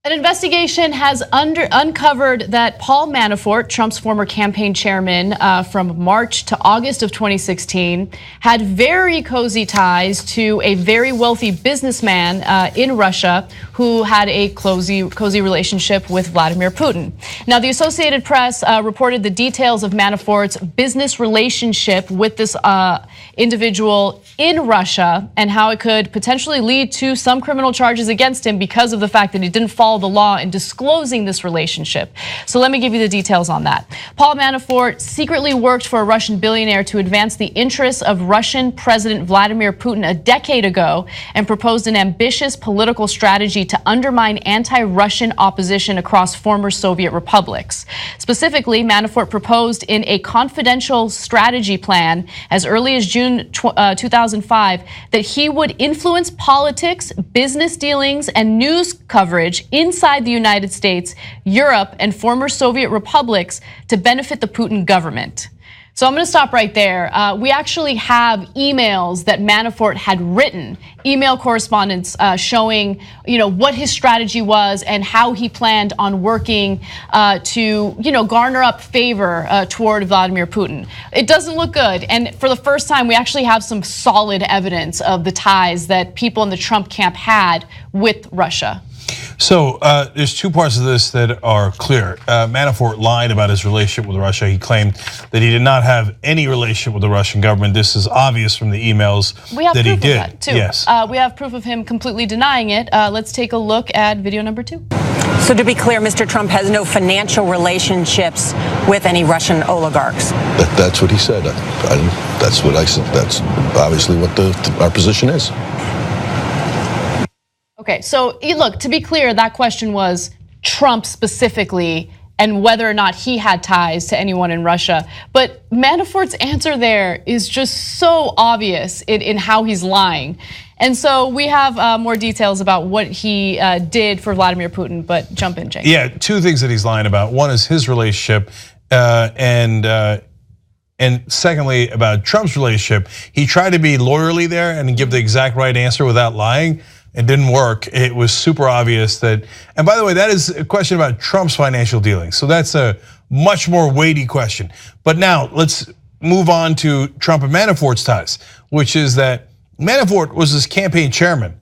An investigation has uncovered that Paul Manafort, Trump's former campaign chairman from March to August of 2016, had very cozy ties to a very wealthy businessman in Russia who had a cozy relationship with Vladimir Putin. Now, the Associated Press reported the details of Manafort's business relationship with this individual in Russia and how it could potentially lead to some criminal charges against him because of the fact that he didn't follow the law in disclosing this relationship. So let me give you the details on that. Paul Manafort secretly worked for a Russian billionaire to advance the interests of Russian President Vladimir Putin a decade ago and proposed an ambitious political strategy to undermine anti-Russian opposition across former Soviet republics. Specifically, Manafort proposed in a confidential strategy plan as early as June 2005 that he would influence politics, business dealings, and news coverage inside the United States, Europe, and former Soviet republics to benefit the Putin government. So I'm going to stop right there. We actually have emails that Manafort had written, email correspondence showing, what his strategy was and how he planned on working to, garner up favor toward Vladimir Putin. It doesn't look good. And for the first time, we actually have some solid evidence of the ties that people in the Trump camp had with Russia. So there's two parts of this that are clear. Manafort lied about his relationship with Russia. He claimed that he did not have any relationship with the Russian government. This is obvious from the emails that he did. We have proof of that too. Yes. We have proof of him completely denying it. Let's take a look at video number 2. So to be clear, Mr. Trump has no financial relationships with any Russian oligarchs. That's what he said. That's what I said. That's obviously what our position is. Okay, so look, to be clear, that question was Trump specifically and whether or not he had ties to anyone in Russia. But Manafort's answer there is just so obvious in how he's lying. And so we have more details about what he did for Vladimir Putin, but jump in, Jake. Yeah, two things that he's lying about. One is his relationship and secondly, about Trump's relationship. He tried to be lawyerly there and give the exact right answer without lying. It didn't work. It was super obvious that, and by the way, that is a question about Trump's financial dealings. So that's a much more weighty question. But now let's move on to Trump and Manafort's ties, which is that Manafort was his campaign chairman,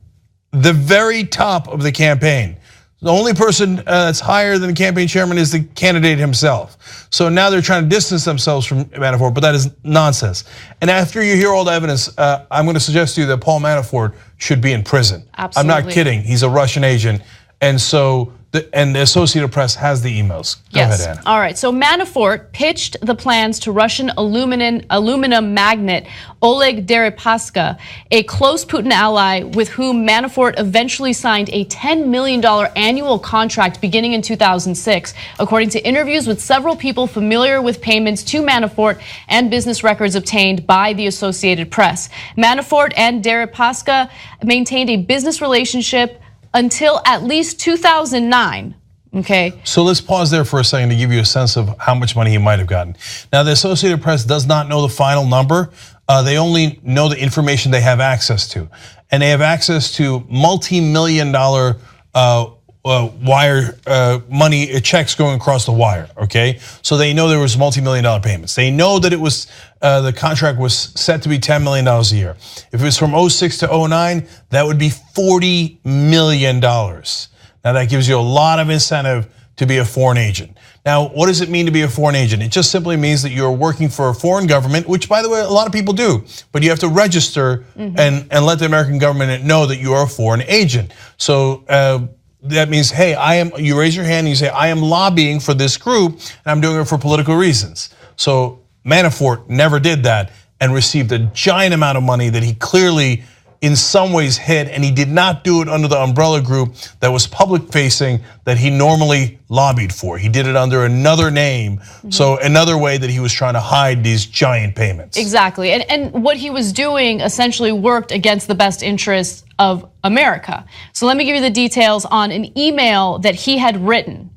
the very top of the campaign. The only person that's higher than the campaign chairman is the candidate himself. So now they're trying to distance themselves from Manafort, but that is nonsense. And after you hear all the evidence, I'm going to suggest to you that Paul Manafort should be in prison. Absolutely. I'm not kidding. He's a Russian agent. And so, the Associated Press has the emails. Go ahead, Anna. All right, so Manafort pitched the plans to Russian aluminum magnate Oleg Deripaska, a close Putin ally with whom Manafort eventually signed a $10 million annual contract beginning in 2006, according to interviews with several people familiar with payments to Manafort and business records obtained by the Associated Press. Manafort and Deripaska maintained a business relationship until at least 2009, okay? So let's pause there for a second to give you a sense of how much money he might have gotten. Now, the Associated Press does not know the final number. They only know the information they have access to. And they have access to multi-million-dollar wire money, checks going across the wire, okay? So they know there was multi-million-dollar payments. They know that it was, the contract was set to be $10 million a year. If it was from 06 to 09, that would be $40 million. Now that gives you a lot of incentive to be a foreign agent. Now, what does it mean to be a foreign agent? It just simply means that you're working for a foreign government, which by the way, a lot of people do, but you have to register and let the American government know that you are a foreign agent. So that means, hey, you raise your hand and you say, I am lobbying for this group and I'm doing it for political reasons. So Manafort never did that and received a giant amount of money that he clearly in some ways hid, and he did not do it under the umbrella group that was public facing that he normally lobbied for. He did it under another name, so another way that he was trying to hide these giant payments. Exactly, and what he was doing essentially worked against the best interests of America. So let me give you the details on an email that he had written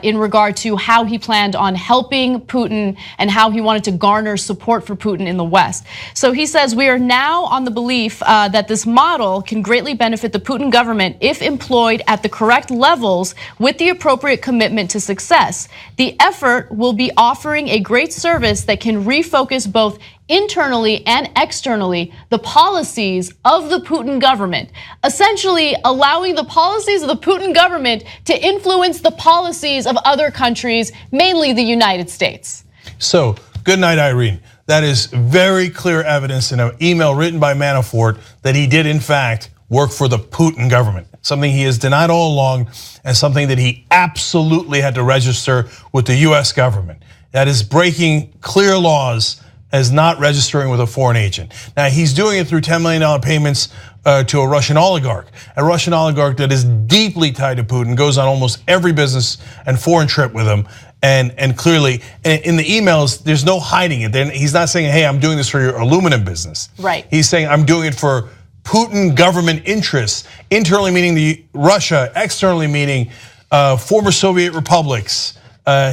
in regard to how he planned on helping Putin and how he wanted to garner support for Putin in the West. So he says, we are now on the belief that this model can greatly benefit the Putin government if employed at the correct levels with the appropriate commitment to success. The effort will be offering a great service that can refocus both internally and externally the policies of the Putin government, essentially allowing the policies of the Putin government to influence the policies of other countries, mainly the United States. So, good night, Irene. That is very clear evidence in an email written by Manafort that he did, in fact, work for the Putin government, something he has denied all along and something that he absolutely had to register with the US government. That is breaking clear laws as not registering with a foreign agent. Now, he's doing it through $10 million payments to a Russian oligarch that is deeply tied to Putin, goes on almost every business and foreign trip with him. And clearly, in the emails, there's no hiding it. He's not saying, hey, I'm doing this for your aluminum business. Right. He's saying, I'm doing it for Putin government interests, internally meaning Russia, externally meaning former Soviet republics,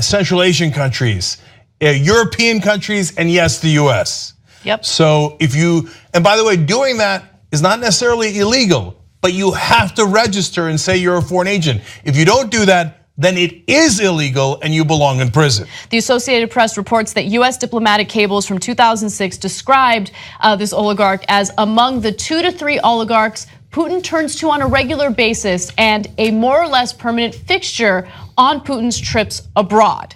Central Asian countries, European countries, and yes, the US. Yep. So and by the way, doing that is not necessarily illegal, but you have to register and say you're a foreign agent. If you don't do that, then it is illegal and you belong in prison. The Associated Press reports that US diplomatic cables from 2006 described this oligarch as among the 2 to 3 oligarchs Putin turns to on a regular basis and a more or less permanent fixture on Putin's trips abroad.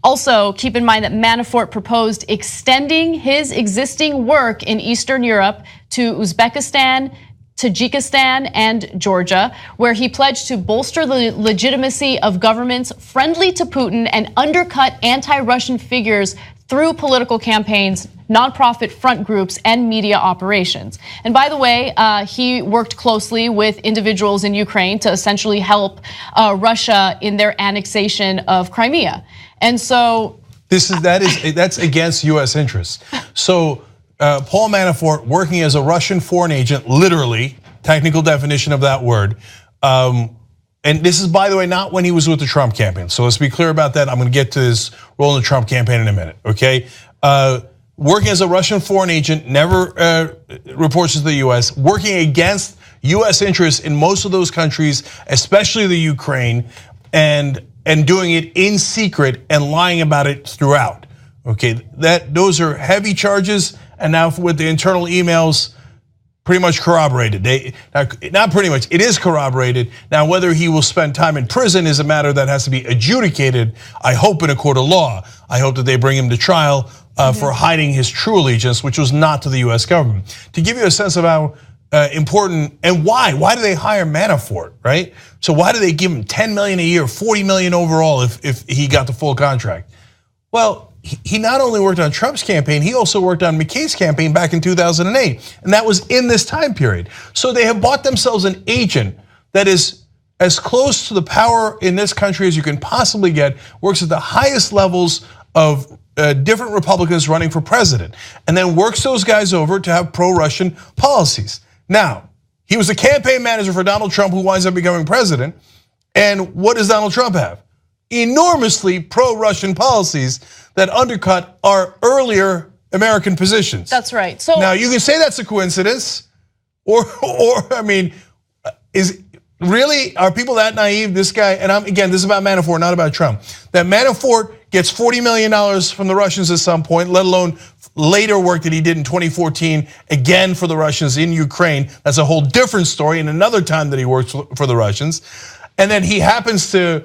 Also, keep in mind that Manafort proposed extending his existing work in Eastern Europe to Uzbekistan, Tajikistan, and Georgia, where he pledged to bolster the legitimacy of governments friendly to Putin and undercut anti-Russian figures through political campaigns, nonprofit front groups, and media operations. And by the way, he worked closely with individuals in Ukraine to essentially help Russia in their annexation of Crimea. And so that's against US interests. So Paul Manafort working as a Russian foreign agent, literally, technical definition of that word. And this is, by the way, not when he was with the Trump campaign. So let's be clear about that. I'm gonna get to his role in the Trump campaign in a minute, okay? Working as a Russian foreign agent, never reports to the US, working against US interests in most of those countries, especially the Ukraine, and doing it in secret and lying about it throughout. Okay, those are heavy charges, and now with the internal emails, pretty much corroborated. Not pretty much, it is corroborated. Now, whether he will spend time in prison is a matter that has to be adjudicated, I hope, in a court of law. I hope that they bring him to trial for hiding his true allegiance, which was not to the US government. To give you a sense of how important and why do they hire Manafort, right? So why do they give him 10 million a year, 40 million overall if he got the full contract? Well, he not only worked on Trump's campaign, he also worked on McCain's campaign back in 2008, and that was in this time period. So they have bought themselves an agent that is as close to the power in this country as you can possibly get, works at the highest levels of different Republicans running for president, and then works those guys over to have pro-Russian policies. Now, he was the campaign manager for Donald Trump, who winds up becoming president, and what does Donald Trump have? Enormously pro-Russian policies that undercut our earlier American positions. That's right. So now you can say that's a coincidence, or I mean, are people that naive? This guy, and again, this is about Manafort, not about Trump. That Manafort gets $40 million from the Russians at some point, let alone later work that he did in 2014, again for the Russians in Ukraine. That's a whole different story, and another time that he works for the Russians. And then he happens to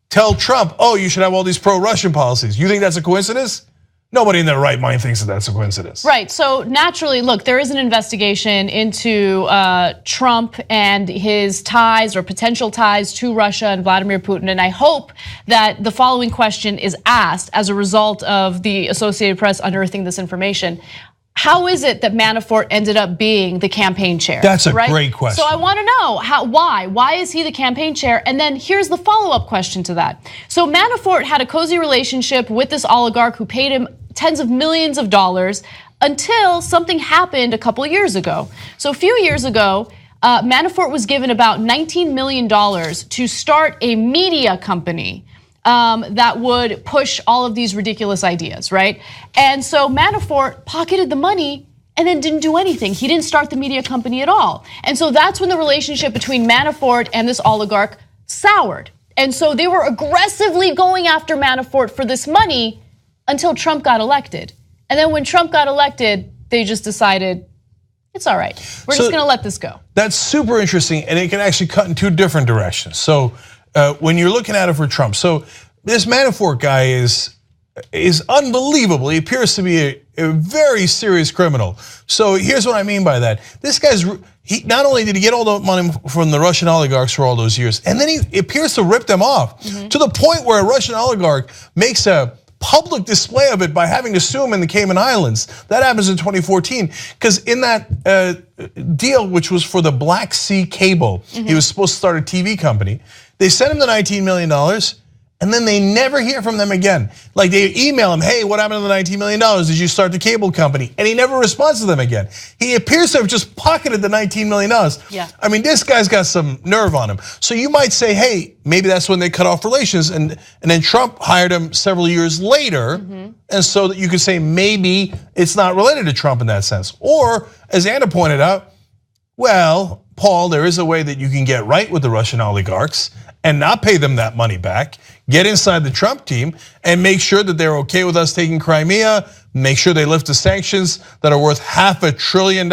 tell Trump, oh, you should have all these pro-Russian policies. You think that's a coincidence? Nobody in their right mind thinks that that's a coincidence. Right, so naturally, look, there is an investigation into Trump and his ties or potential ties to Russia and Vladimir Putin, and I hope that the following question is asked as a result of the Associated Press unearthing this information. How is it that Manafort ended up being the campaign chair? That's a great question. So I want to know why? Why is he the campaign chair? And then here's the follow-up question to that. So Manafort had a cozy relationship with this oligarch who paid him tens of millions of dollars until something happened a couple of years ago. So a few years ago, Manafort was given about $19 million to start a media company that would push all of these ridiculous ideas, right? And so Manafort pocketed the money and then didn't do anything. He didn't start the media company at all. And so that's when the relationship between Manafort and this oligarch soured. And so they were aggressively going after Manafort for this money until Trump got elected. And then when Trump got elected, they just decided, it's all right. We're just gonna let this go. That's super interesting, and it can actually cut in two different directions. So when you're looking at it for Trump, so this Manafort guy is unbelievable. He appears to be a very serious criminal. So here's what I mean by that. This guy's, not only did he get all the money from the Russian oligarchs for all those years, and then he appears to rip them off to the point where a Russian oligarch makes a public display of it by having to sue him in the Cayman Islands. That happens in 2014, because in that deal, which was for the Black Sea Cable, he was supposed to start a TV company. They sent him the $19 million, and then they never hear from them again. Like they email him, hey, what happened to the $19 million? Did you start the cable company? And he never responds to them again. He appears to have just pocketed the $19 million. Yeah. I mean, this guy's got some nerve on him. So you might say, hey, maybe that's when they cut off relations, and then Trump hired him several years later, and so that you could say maybe it's not related to Trump in that sense. Or, as Anna pointed out, well, Paul, there is a way that you can get right with the Russian oligarchs and not pay them that money back, get inside the Trump team and make sure that they're okay with us taking Crimea, make sure they lift the sanctions that are worth $500 billion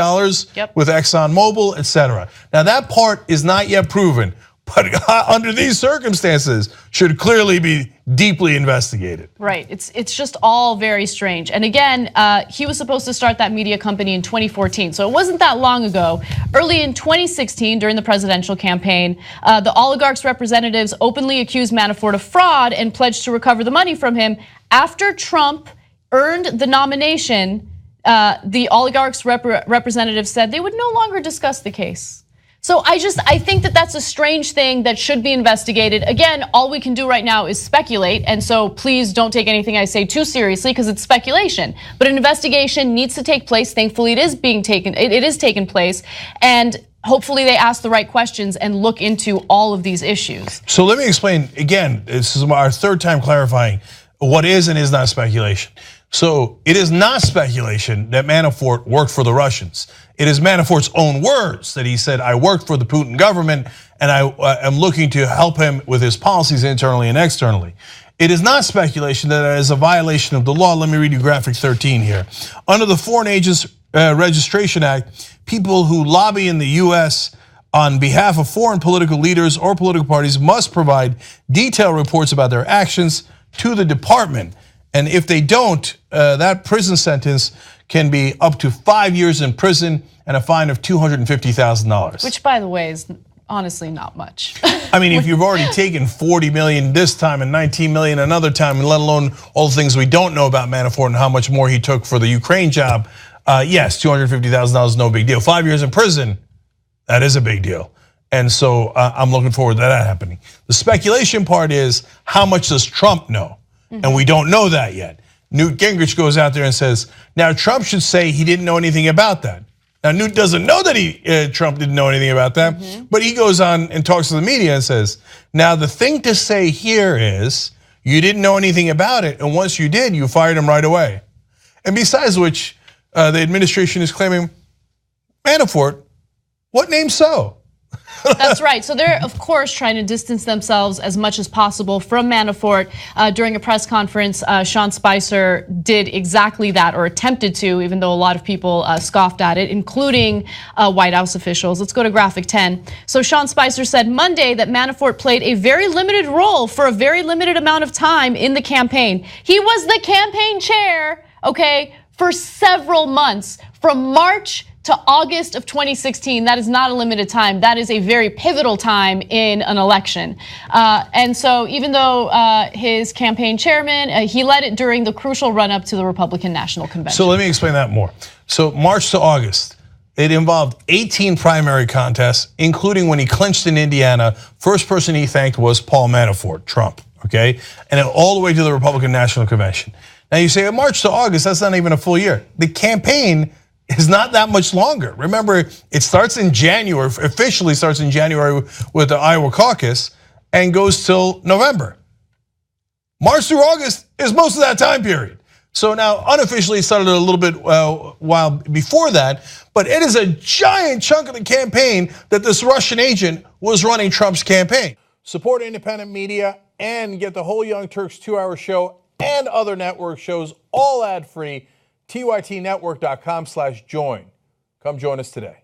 with ExxonMobil, et cetera. Now that part is not yet proven, but under these circumstances should clearly be deeply investigated. Right, it's just all very strange. And again, he was supposed to start that media company in 2014, so it wasn't that long ago. Early in 2016, during the presidential campaign, the oligarch's representatives openly accused Manafort of fraud and pledged to recover the money from him. After Trump earned the nomination, the oligarch's representatives said they would no longer discuss the case. So I think that that's a strange thing that should be investigated. Again, all we can do right now is speculate, and so please don't take anything I say too seriously because it's speculation. But an investigation needs to take place. Thankfully, it is taking place, and hopefully they ask the right questions and look into all of these issues. So let me explain again. This is our third time clarifying what is and is not speculation. So it is not speculation that Manafort worked for the Russians. It is Manafort's own words that he said, I worked for the Putin government and I am looking to help him with his policies internally and externally. It is not speculation that it is a violation of the law. Let me read you graphic 13 here. Under the Foreign Agents Registration Act, people who lobby in the US on behalf of foreign political leaders or political parties must provide detailed reports about their actions to the department. And if they don't, that prison sentence can be up to 5 years in prison and a fine of $250,000. Which, by the way, is honestly not much. I mean, if you've already taken 40 million this time and 19 million another time, and let alone all the things we don't know about Manafort and how much more he took for the Ukraine job, yes, $250,000 is no big deal. 5 years in prison, that is a big deal. And so I'm looking forward to that happening. The speculation part is, how much does Trump know? And we don't know that yet. Newt Gingrich goes out there and says, now Trump should say he didn't know anything about that. Now Newt doesn't know that Trump didn't know anything about that, but he goes on and talks to the media and says, now the thing to say here is, you didn't know anything about it, and once you did, you fired him right away. And besides which, the administration is claiming, Manafort, what name so? That's right. So they're, of course, trying to distance themselves as much as possible from Manafort. During a press conference, Sean Spicer did exactly that, or attempted to, even though a lot of people scoffed at it, including White House officials. Let's go to graphic 10. So Sean Spicer said Monday that Manafort played a very limited role for a very limited amount of time in the campaign. He was the campaign chair, okay, for several months, from March to August of 2016. That is not a limited time. That is a very pivotal time in an election. And so even though his campaign chairman, he led it during the crucial run up to the Republican National Convention. So let me explain that more. So March to August, it involved 18 primary contests, including when he clinched in Indiana. First person he thanked was Paul Manafort, Trump, okay? And then all the way to the Republican National Convention. Now you say March to August, that's not even a full year. The campaign is not that much longer. Remember, it starts in January, officially starts in January with the Iowa caucus and goes till November. March through August is most of that time period. So now, unofficially, it started a little bit while before that, but it is a giant chunk of the campaign that this Russian agent was running Trump's campaign. Support independent media and get the whole Young Turks 2-hour show and other network shows all ad-free. TYTnetwork.com/join. Come join us today.